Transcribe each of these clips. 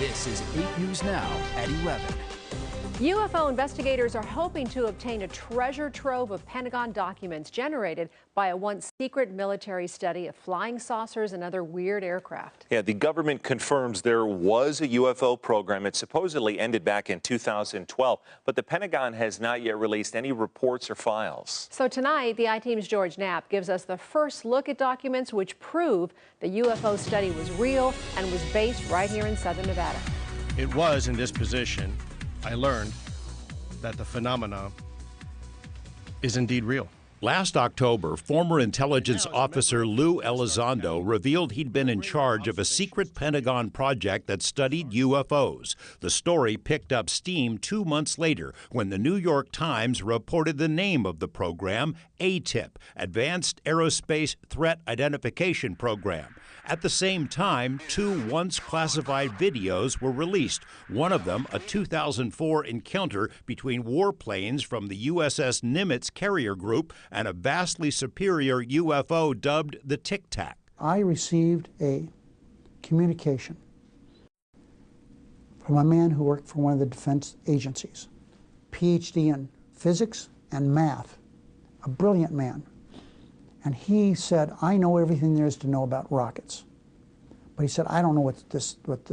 This is 8 News Now at 11. UFO investigators are hoping to obtain a treasure trove of Pentagon documents generated by a once secret military study of flying saucers and other weird aircraft. Yeah, the government confirms there was a UFO program. It supposedly ended back in 2012, but the Pentagon has not yet released any reports or files. So tonight, the I-Team's George Knapp gives us the first look at documents which prove the UFO study was real and was based right here in southern Nevada. It was in this position I learned that the phenomena is indeed real. Last October, former intelligence officer Lou Elizondo revealed he'd been in charge of a secret Pentagon project that studied UFOs. The story picked up steam 2 months later when the New York Times reported the name of the program, AATIP, Advanced Aerospace Threat Identification Program. At the same time, 2 once classified videos were released. One of them, a 2004 encounter between warplanes from the USS Nimitz carrier group and a vastly superior UFO dubbed the Tic Tac. I received a communication from a man who worked for one of the defense agencies, PhD in physics and math, a brilliant man. And he said, I know everything there is to know about rockets. But he said, I don't know what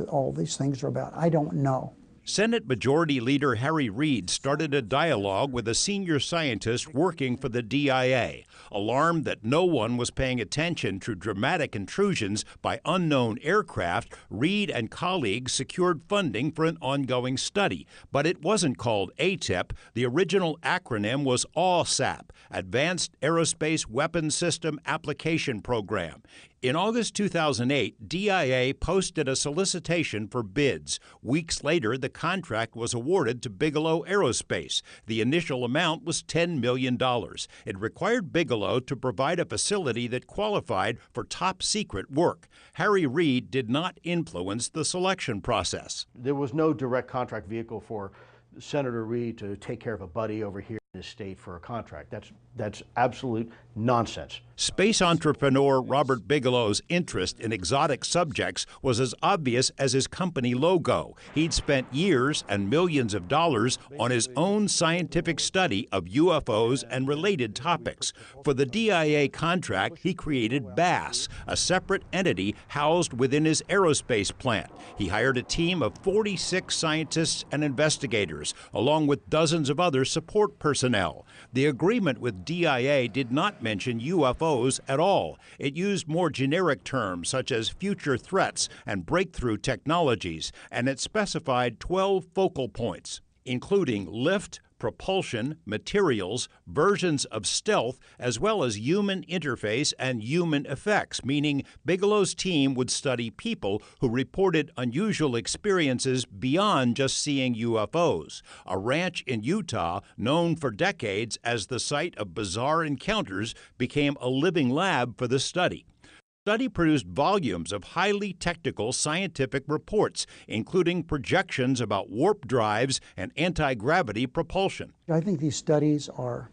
all these things are about. I don't know. Senate Majority Leader Harry Reid started a dialogue with a senior scientist working for the DIA. Alarmed that no one was paying attention to dramatic intrusions by unknown aircraft, Reid and colleagues secured funding for an ongoing study. But it wasn't called AATIP. The original acronym was Aawsap, Advanced Aerospace Weapons System Application Program. In August 2008, DIA posted a solicitation for bids. Weeks later, the contract was awarded to Bigelow Aerospace. The initial amount was $10 million. It required Bigelow to provide a facility that qualified for top-secret work. Harry Reid did not influence the selection process. There was no direct contract vehicle for Senator Reid to take care of a buddy over here in his state for a contract. That's absolute nonsense. Space entrepreneur Robert Bigelow's interest in exotic subjects was as obvious as his company logo. He'd spent years and millions of dollars on his own scientific study of UFOs and related topics. For the DIA contract, he created BASS, a separate entity housed within his aerospace plant. He hired a team of 46 scientists and investigators, along with dozens of other support personnel. The agreement with DIA did not mention UFOs at all. It used more generic terms such as future threats and breakthrough technologies, and it specified 12 focal points, including lift, propulsion, materials, versions of stealth, as well as human interface and human effects, meaning Bigelow's team would study people who reported unusual experiences beyond just seeing UFOs. A ranch in Utah, known for decades as the site of bizarre encounters, became a living lab for the study. The study produced volumes of highly technical scientific reports, including projections about warp drives and anti-gravity propulsion. I think these studies are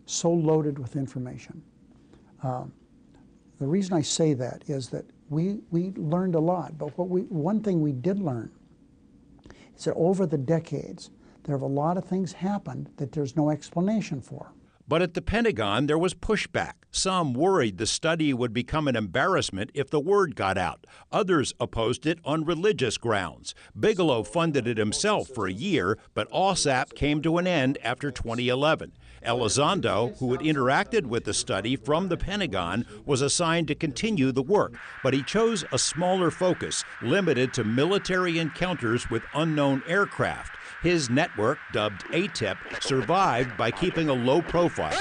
so loaded with information. The reason I say that is that we learned a lot, but one thing we did learn is that over the decades, there have a lot of things happened that there's no explanation for. But at the Pentagon, there was pushback. Some worried the study would become an embarrassment if the word got out. Others opposed it on religious grounds. Bigelow funded it himself for a year, but Aawsap came to an end after 2011. Elizondo, who had interacted with the study from the Pentagon, was assigned to continue the work, but he chose a smaller focus, limited to military encounters with unknown aircraft. His network, dubbed AATIP, survived by keeping a low profile.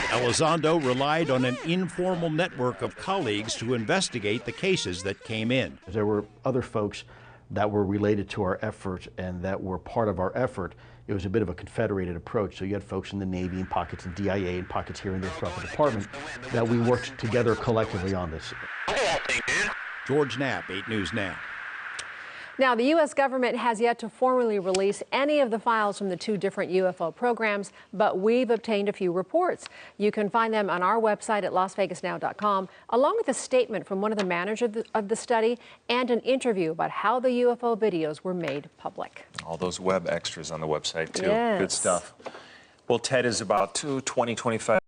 Elizondo relied on an informal network of colleagues to investigate the cases that came in. There were other folks that were related to our effort and that were part of our effort. It was a bit of a confederated approach. So you had folks in the Navy and pockets in DIA and pockets here and there throughout the department that we worked together collectively on this. George Knapp, 8 News Now. Now, the U.S. government has yet to formally release any of the files from the 2 different UFO programs, but we've obtained a few reports. You can find them on our website at lasvegasnow.com, along with a statement from one of the managers of the study and an interview about how the UFO videos were made public. All those web extras on the website, too. Yes. Good stuff. Well, Ted is about 20, 25